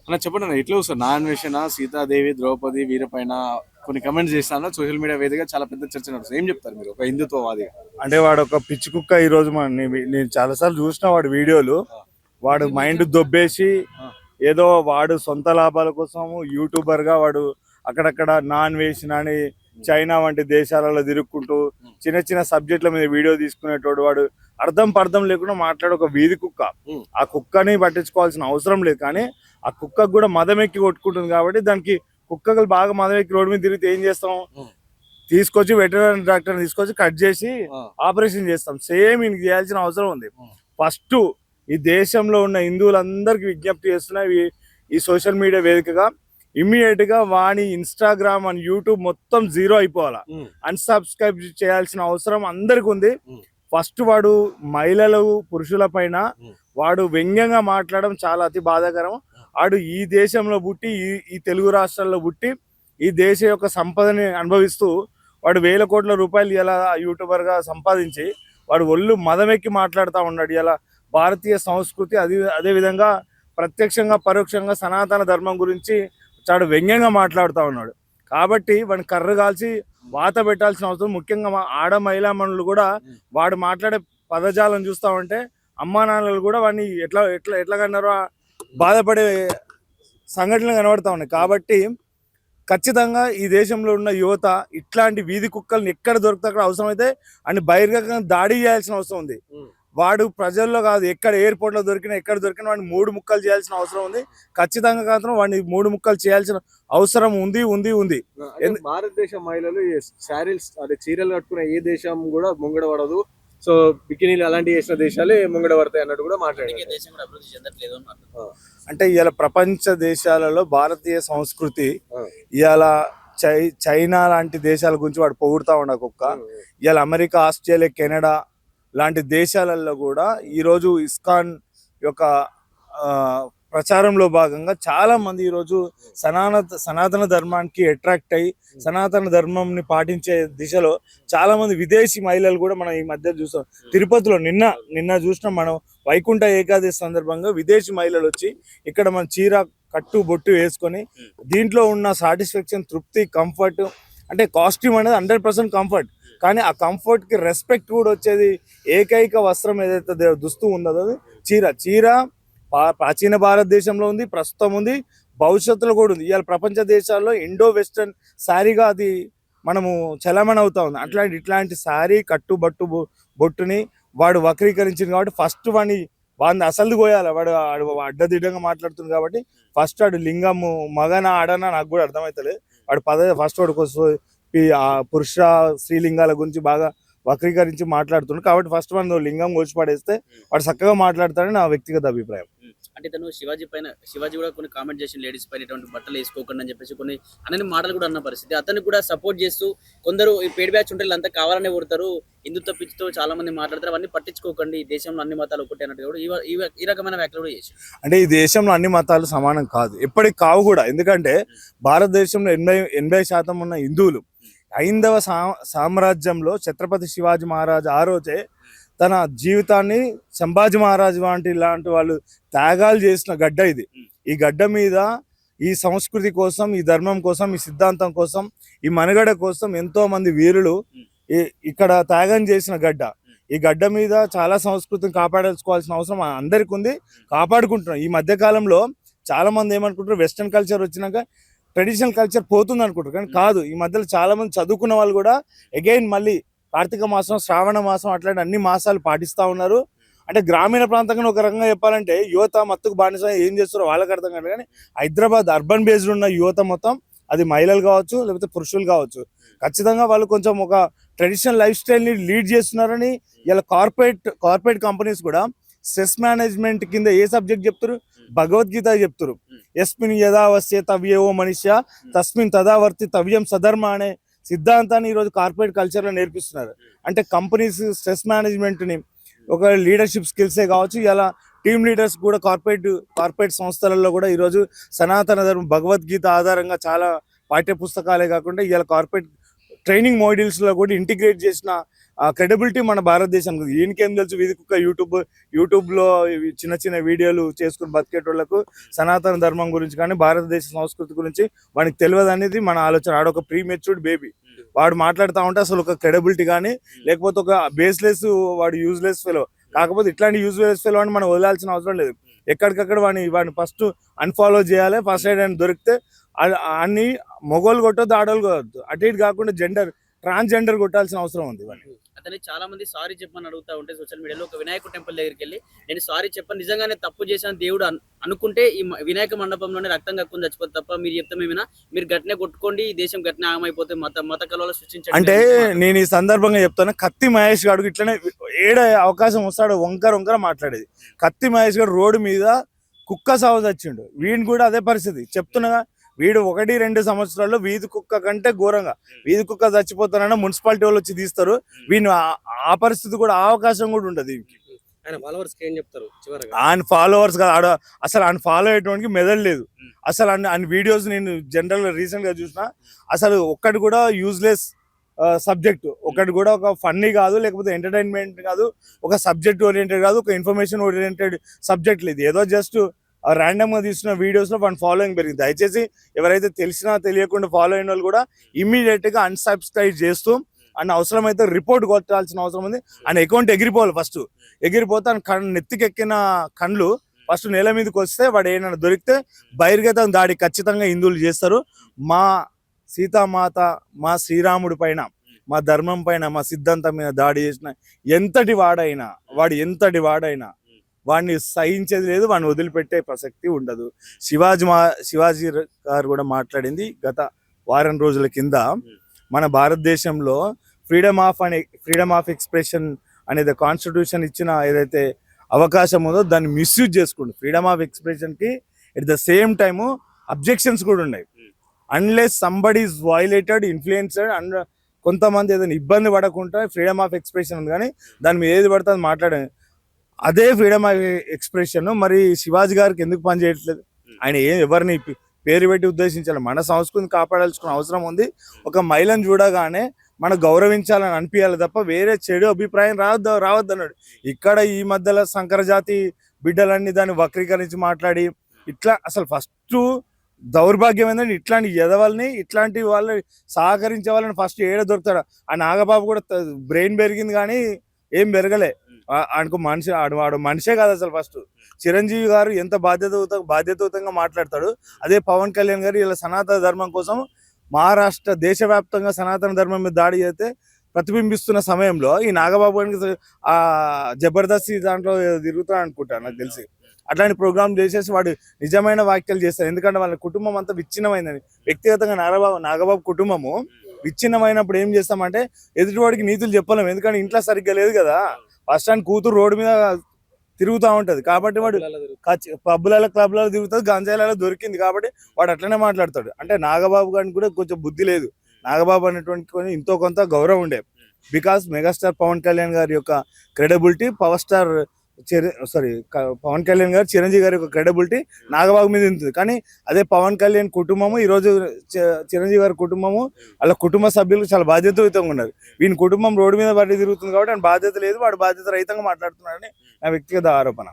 అన్న చెప్పండి అన్న, ఎట్లా వస్తారు నాన్వేషణ సీతాదేవి ద్రౌపది వీరపైన కొన్ని కమెంట్స్ చేస్తాను సోషల్ మీడియా వేదికగా చాలా పెద్ద చర్చ నడుస్తుంది. ఏం చెప్తారు మీరు ఒక హిందుత్వవాదిగా? అంటే వాడు ఒక పిచ్చి కుక్క. ఈ రోజు నేను చాలాసార్లు చూసిన వాడి వీడియోలు. వాడు మైండ్ దొబ్బేసి ఏదో వాడు సొంత లాభాల కోసం యూట్యూబర్ గా వాడు అక్కడక్కడ నాన్ వేసిన అని చైనా వంటి దేశాలలో తిరుక్కుంటూ చిన్న చిన్న సబ్జెక్టుల మీద వీడియో తీసుకునేటోడు. వాడు అర్థం పర్థం లేకుండా మాట్లాడే ఒక వీధి కుక్క. ఆ కుక్కని పట్టించుకోవాల్సిన అవసరం లేదు, కానీ ఆ కుక్కకు కూడా మదం ఎక్కి కొట్టుకుంటుంది కాబట్టి దానికి కుక్కలు బాగా మదం ఎక్కి రోడ్డు మీద తిరిగితే ఏం చేస్తాం? తీసుకొచ్చి వెటర్నరీ డాక్టర్ తీసుకొచ్చి కట్ చేసి ఆపరేషన్ చేస్తాం. సేమ్ ఈయనకి చేయాల్సిన అవసరం ఉంది. ఫస్ట్ ఈ దేశంలో ఉన్న హిందువులందరికీ విజ్ఞప్తి చేస్తున్నాయి ఈ సోషల్ మీడియా వేదికగా, ఇమ్మీడియట్ గా వాణి ఇన్స్టాగ్రామ్ అండ్ యూట్యూబ్ మొత్తం జీరో అయిపోవాలా. అన్సబ్స్క్రైబ్ చేయాల్సిన అవసరం అందరికి ఉంది. ఫస్ట్ వాడు మహిళలు పురుషుల పైన వాడు వ్యంగ్యంగా మాట్లాడడం చాలా అతి బాధాకరం. వాడు ఈ దేశంలో పుట్టి ఈ తెలుగు రాష్ట్రాల్లో పుట్టి ఈ దేశ యొక్క సంపదని అనుభవిస్తూ వాడు వేల కోట్ల రూపాయలు ఇలా యూట్యూబర్ గా సంపాదించి వాడు ఒళ్ళు మదమెక్కి మాట్లాడుతూ ఉన్నాడు. ఇలా భారతీయ సంస్కృతి అదే విధంగా ప్రత్యక్షంగా పరోక్షంగా సనాతన ధర్మం గురించి చాలా వ్యంగ్యంగా మాట్లాడుతూ ఉన్నాడు. కాబట్టి వాడిని కర్ర కాల్చి వాత పెట్టాల్సిన అవసరం. ముఖ్యంగా ఆడ మహిళా మనులు కూడా వాడు మాట్లాడే పదజాలం చూస్తూ ఉంటే అమ్మా నాన్నలు కూడా వాడిని ఎట్లా ఎట్లా ఎట్లా కన్నారో బాధపడే సంఘటనలు కనబడతా ఉన్నాయి. కాబట్టి ఖచ్చితంగా ఈ దేశంలో ఉన్న యువత ఇట్లాంటి వీధి కుక్కల్ని ఎక్కడ దొరికితే అక్కడ అవసరమైతే అని బహిర్గతంగా దాడి చేయాల్సిన అవసరం ఉంది. వాడు ప్రజల్లో కాదు, ఎక్కడ ఎయిర్పోర్ట్ లో దొరికినా ఎక్కడ దొరికినా వాడిని 3 ముక్కలు చేయాల్సిన అవసరం ఉంది. ఖచ్చితంగా కాదు వాడిని 3 ముక్కలు చేయాల్సిన అవసరం ఉంది ఉంది ఉంది భారతదేశ మహిళలు శారీస్ అదే చీరలు కట్టుకునే ఏ దేశం కూడా ముంగడ పడదు. సో బికినీలు అలాంటి చేసిన దేశాలే ముంగడ పడతాయి అన్నట్టు కూడా మాట్లాడారు. అంటే ఇవాళ ప్రపంచ దేశాలలో భారతీయ సంస్కృతి ఇవాళ చైనా లాంటి దేశాల గురించి వాడు పొగుడుతా ఉండ కుక్క. ఇవాళ అమెరికా, ఆస్ట్రేలియా, కెనడా లాంటి దేశాలలో కూడా ఈరోజు ఇస్కాన్ యొక్క ప్రచారంలో భాగంగా చాలా మంది ఈరోజు సనాతన ధర్మానికి అట్రాక్ట్ అయ్యి సనాతన ధర్మంని పాటించే దిశలో చాలా మంది విదేశీ మహిళలు కూడా మనం ఈ మధ్య చూసాం. తిరుపతిలో నిన్న చూసినాం మనం. వైకుంఠ ఏకాదశి సందర్భంగా విదేశీ మహిళలు వచ్చి ఇక్కడ మన చీర కట్టు బొట్టు వేసుకొని దీంట్లో ఉన్న సాటిస్ఫాక్షన్, తృప్తి, కంఫర్ట్, అంటే కాస్ట్యూమ్ అనేది 100% కంఫర్ట్, కానీ ఆ కంఫర్ట్ కి రెస్పెక్ట్ కూడా వచ్చేది ఏకైక వస్త్రం ఏదైతే దుస్తు ఉందో అది చీర. ప్రాచీన భారతదేశంలో ఉంది, ప్రస్తుతం ఉంది, భవిష్యత్తులో కూడా ఉంది. ఇవాళ ప్రపంచ దేశాల్లో ఇండో వెస్టర్న్ శారీగా అది మనము చలామణి అవుతా ఉంది. ఇట్లాంటి శారీ కట్టు బొట్టుని వాడు వక్రీకరించింది కాబట్టి ఫస్ట్ వాడిని అసలు పోయాలి. వాడు అడ్డదిడ్డంగా మాట్లాడుతుంది కాబట్టి ఫస్ట్ వాడు లింగము మగన ఆడనా నాకు కూడా అర్థమవుతలేదు. వాడు ఫస్ట్ వాడు పురుష స్త్రీలింగాల గురించి బాగా వక్రీకరించి మాట్లాడుతున్నాడు కాబట్టి ఫస్ట్ మనం లింగం కోసి పడేస్తే వాడు చక్కగా మాట్లాడతాడని నా వ్యక్తిగత అభిప్రాయం. అంటే తను శివాజీ కూడా కొన్ని కామెంట్ చేసిన లేడీస్ పైన ఇటువంటి బట్టలు వేసుకోకండి అని చెప్పేసి కొన్ని అన్ని మాటలు కూడా అన్న పరిస్థితి. అతన్ని కూడా సపోర్ట్ చేస్తూ కొందరు ఈ పేడ్ బ్యాచ్ ఉంటే అంతా కావాలనే కొడతారు, హిందుత్వ పిచ్చితో చాలా మంది మాట్లాడతారు, అవన్నీ పట్టించుకోకండి, ఈ దేశంలో అన్ని మతాలు ఒకటి అన్నట్టు కూడా ఈ రకమైన వ్యాఖ్యలు కూడా చేశారు. అంటే ఈ దేశంలో అన్ని మతాలు సమానం కాదు, ఎప్పటికి కావు కూడా. ఎందుకంటే భారతదేశంలో 80% ఉన్న హిందువులు హైందవ సామ్రాజ్యంలో ఛత్రపతి శివాజీ మహారాజ్ ఆ రోజే తన జీవితాన్ని సంభాజీ మహారాజ్ లాంటి వాళ్ళు త్యాగాలు చేసిన గడ్డ ఇది. ఈ గడ్డ మీద ఈ సంస్కృతి కోసం, ఈ ధర్మం కోసం, ఈ సిద్ధాంతం కోసం, ఈ మనుగడ కోసం ఎంతో మంది వీరులు ఇక్కడ త్యాగం చేసిన గడ్డ. ఈ గడ్డ మీద చాలా సంస్కృతిని కాపాడుకోవాల్సిన అవసరం అందరికి ఉంది, కాపాడుకుంటున్నాం. ఈ మధ్య కాలంలో చాలా మంది ఏమనుకుంటారు, వెస్టర్న్ కల్చర్ వచ్చినాక ట్రెడిషనల్ కల్చర్ పోతుంది అనుకుంటారు, కానీ కాదు. ఈ మధ్యలో చాలా మంది చదువుకున్న వాళ్ళు కూడా అగైన్ మళ్ళీ కార్తీక మాసం, శ్రావణ మాసం అట్లాంటి అన్ని మాసాలు పాటిస్తూ ఉన్నారు. అంటే గ్రామీణ ప్రాంతంగా ఒక రకంగా చెప్పాలంటే యువత మత్తుకు బానిస ఏం చేస్తారో వాళ్ళకి అర్థం కాదు, కానీ హైదరాబాద్ అర్బన్ బేస్డ్ ఉన్న యువత మొత్తం, అది మహిళలు కావచ్చు లేకపోతే పురుషులు కావచ్చు, ఖచ్చితంగా వాళ్ళు కొంచెం ఒక ట్రెడిషనల్ లైఫ్ స్టైల్ని లీడ్ చేస్తున్నారని ఇలా కార్పొరేట్ కంపెనీస్ కూడా స్ట్రెస్ మేనేజ్మెంట్ కింద ఏ సబ్జెక్ట్ చెప్తారు? భగవద్గీత చెప్తారు. యస్మిన్ యథావస్య తవ్యేవో మనిషి తస్మిన్ తదావర్తి తవ్యం సధర్మ అనే సిద్ధాంతాన్ని ఈరోజు కార్పొరేట్ కల్చర్లో నేర్పిస్తున్నారు. అంటే కంపెనీస్ స్ట్రెస్ మేనేజ్మెంట్ని, ఒక లీడర్షిప్ స్కిల్సే కావచ్చు, ఇలా టీమ్ లీడర్స్ కూడా కార్పొరేట్ సంస్థలలో కూడా ఈరోజు సనాతన ధర్మం భగవద్గీత ఆధారంగా చాలా పాఠ్య పుస్తకాలే కాకుండా ఇలా కార్పొరేట్ ట్రైనింగ్ మోడ్యూల్స్లో కూడా ఇంటిగ్రేట్ చేసిన ఆ క్రెడిబిలిటీ మన భారతదేశం. ఈయనకేం తెలుసు వీధి కుక్క యూట్యూబ్ లో ఇవి చిన్న చిన్న వీడియోలు చేసుకుని బతికేటోళ్లకు సనాతన ధర్మం గురించి కానీ భారతదేశ సంస్కృతి గురించి వాడికి తెలియదు అనేది మన ఆలోచన. ఆడొక ప్రీ మెచ్యూర్డ్ బేబీ, వాడు మాట్లాడుతూ ఉంటే అసలు ఒక క్రెడిబిలిటీ కానీ లేకపోతే ఒక బేస్లెస్, వాడు యూజ్లెస్ ఫెలో. కాకపోతే ఇట్లాంటి యూజ్లెస్ ఫెలో అని మనం వదలాల్సిన అవసరం లేదు. ఎక్కడికక్కడ వాడిని ఫస్ట్ అన్ఫాలో చేయాలి. ఫస్ట్ ఎయిడ్ అని దొరికితే అన్ని మొగోళ్ళు కొట్టొద్దు, ఆడోళ్ళు కొట్టద్దు, అటు ఇటు కాకుండా ట్రాన్స్జెండర్ కొట్టాల్సిన అవసరం ఉంది వాడిని. అతని చాలా మంది సారీ చెప్పని అడుగుతా ఉంటే సోషల్ మీడియాలో, ఒక వినాయక టెంపుల్ దగ్గరికి వెళ్ళి నేను సారీ చెప్పను, నిజంగానే తప్పు చేశాను దేవుడు అనుకుంటే ఈ వినాయక మండపంలోనే రక్తం కక్కుని చచ్చిపోతే తప్ప మీరు చెప్తే మేమినా, మీరు గట్టినే కొట్టుకోండి, ఈ దేశం గట్టినే ఆగమైపోతే మత కలవలు సృష్టించండి అంటే నేను ఈ సందర్భంగా చెప్తాను, కత్తి మహేష్ గారు ఇట్లనే ఏడ అవకాశం వస్తాడు వంకర మాట్లాడేది. కత్తి మహేష్ గారు రోడ్డు మీద కుక్క సాగు చచ్చిండు, వీడిని కూడా అదే పరిస్థితి చెప్తున్నగా. వీడు 1-2 సంవత్సరాల్లో వీధి కుక్క కంటే ఘోరంగా, వీధి కుక్క చచ్చిపోతానన్నా మున్సిపాలిటీ వాళ్ళు వచ్చి తీస్తారు. వీడిని ఆ పరిస్థితి కూడా, ఆ అవకాశం కూడా ఉండదు వీనికి. ఆయన ఫాలోవర్స్ ఏం చెప్తారు చివరగా? ఆయన ఫాలోవర్స్ కాదు, అసలు ఆయన ఫాలో అయ్యేటువంటి మెదడు లేదు అసలు. ఆయన వీడియోస్ నేను జనరల్ గా రీసెంట్ గా చూసిన, అసలు ఒక్కటి కూడా యూజ్లెస్ సబ్జెక్ట్, ఒకటి కూడా ఒక ఫన్నీ కాదు, లేకపోతే ఎంటర్టైన్మెంట్ కాదు, ఒక సబ్జెక్ట్ ఓరియంటెడ్ కాదు, ఒక ఇన్ఫర్మేషన్ ఓరియంటెడ్ సబ్జెక్ట్ లేదు. ఏదో జస్ట్ ర్యాండమ్ గా తీసిన వీడియోస్ లో మన ఫాలోయింగ్ పెరిగింది. దయచేసి ఎవరైతే తెలిసినా తెలియకుండా ఫాలో అయిన వాళ్ళు కూడా ఇమ్మీడియట్ గా అన్సబ్స్క్రైబ్ చేస్తూ, అన్న అవసరమైతే రిపోర్ట్ కొట్టాల్సిన అవసరం ఉంది. ఆయన అకౌంట్ ఎగిరిపోవాలి, ఫస్ట్ ఎగిరిపోతే ఆయన నెత్తికెక్కిన కండ్లు ఫస్ట్ నేల మీదకి వస్తే వాడు ఏమైనా దొరికితే బహిర్గత దాడి ఖచ్చితంగా హిందువులు చేస్తారు. మా సీతామాత, మా శ్రీరాముడి పైన, మా ధర్మం పైన, మా సిద్ధాంతం మీద దాడి చేసిన ఎంతటి వాడైనా వాడిని సహించేది లేదు, వాడిని వదిలిపెట్టే ప్రసక్తి ఉండదు. శివాజీ గారు కూడా మాట్లాడింది గత వారం రోజుల కింద, మన భారతదేశంలో ఫ్రీడమ్ ఆఫ్ ఎక్స్ప్రెషన్ అనేది కాన్స్టిట్యూషన్ ఇచ్చిన ఏదైతే అవకాశం ఉందో దాన్ని మిస్యూజ్ చేసుకుంటు. ఫ్రీడమ్ ఆఫ్ ఎక్స్ప్రెషన్ కి at the same time objections కూడా ఉన్నాయి. Unless somebody is violated, influenced and కొంతమంది ఏదైనా ఇబ్బంది పడకుండా ఫ్రీడమ్ ఆఫ్ ఎక్స్ప్రెషన్ ఉంది, కానీ దాని మీద ఏది పడుతుంది మాట్లాడే అదే ఫ్రీడమ్ ఆఫ్ ఎక్స్ప్రెషన్. మరి శివాజీ గారికి ఎందుకు పనిచేయట్లేదు? ఆయన ఎవరిని పేరు పెట్టి ఉద్దేశించాలి? మన సంస్కృతిని కాపాడాల్సిన అవసరం ఉంది. ఒక మహిళను చూడగానే మనం గౌరవించాలని అనిపించాలి తప్ప వేరే చెడు అభిప్రాయం రావద్దు అన్నాడు. ఇక్కడ ఈ మధ్యలో సంకరజాతి బిడ్డలన్నీ దాన్ని వక్రీకరించి మాట్లాడి ఇట్లా, అసలు ఫస్ట్ దౌర్భాగ్యం ఏంటంటే ఇట్లాంటి ఎదవాళ్ళని, ఇట్లాంటి వాళ్ళని సహకరించే వాళ్ళని ఫస్ట్ ఏడ దొరుకుతాడు. ఆ నాగబాబు కూడా బ్రెయిన్ పెరిగింది కానీ ఏం పెరగలే. ఆయనకు వాడు మనిషే కాదు అసలు. ఫస్ట్ చిరంజీవి గారు ఎంత బాధ్యతాయుతంగా మాట్లాడతాడు, అదే పవన్ కళ్యాణ్ గారు ఇలా సనాతన ధర్మం కోసం మహారాష్ట్ర దేశవ్యాప్తంగా సనాతన ధర్మం మీద దాడి చేస్తే ప్రతిబింబిస్తున్న సమయంలో ఈ నాగబాబు ఆ జబర్దస్త్ దాంట్లో తిరుగుతాడు అనుకుంటా నాకు తెలిసి. అట్లాంటి ప్రోగ్రామ్ చేసేసి వాడు నిజమైన వ్యాఖ్యలు చేస్తారు. ఎందుకంటే వాళ్ళ కుటుంబం అంతా విచ్ఛిన్నమైందని. వ్యక్తిగతంగా నాగబాబు కుటుంబము విచ్ఛిన్నమైనప్పుడు ఏం చేస్తామంటే ఎదుటివాడికి నీతులు చెప్పలేము, ఎందుకంటే ఇంట్లో సరిగ్గా లేదు కదా. ఫస్ట్ అండ్ కూతురు రోడ్డు మీద తిరుగుతూ ఉంటది కాబట్టి వాడు పబ్బులలో క్లబ్లలో తిరుగుతుంది, గంజాయిలలో దొరికింది కాబట్టి వాడు అట్లనే మాట్లాడతాడు. అంటే నాగబాబు గారికి కూడా కొంచెం బుద్ధి లేదు. నాగబాబు అనేటువంటి ఎంతో కొంత గౌరవం ఉండే, బికాస్ మెగాస్టార్ పవన్ కళ్యాణ్ గారి యొక్క క్రెడిబిలిటీ, పవన్ కళ్యాణ్ గారు చిరంజీవి గారి యొక్క క్రెడిబిలిటీ నాగబాబు మీద ఉంటుంది. కానీ అదే పవన్ కళ్యాణ్ కుటుంబము, ఈరోజు చిరంజీవి గారి కుటుంబము, వాళ్ళ కుటుంబ సభ్యులు చాలా బాధ్యతాయుతంగా ఉన్నారు. వీని కుటుంబం రోడ్డు మీద పడి తిరుగుతుంది కాబట్టి ఆయన బాధ్యత లేదు, వాడు బాధ్యత రహితంగా మాట్లాడుతున్నాడని నా వ్యక్తిగత ఆరోపణ.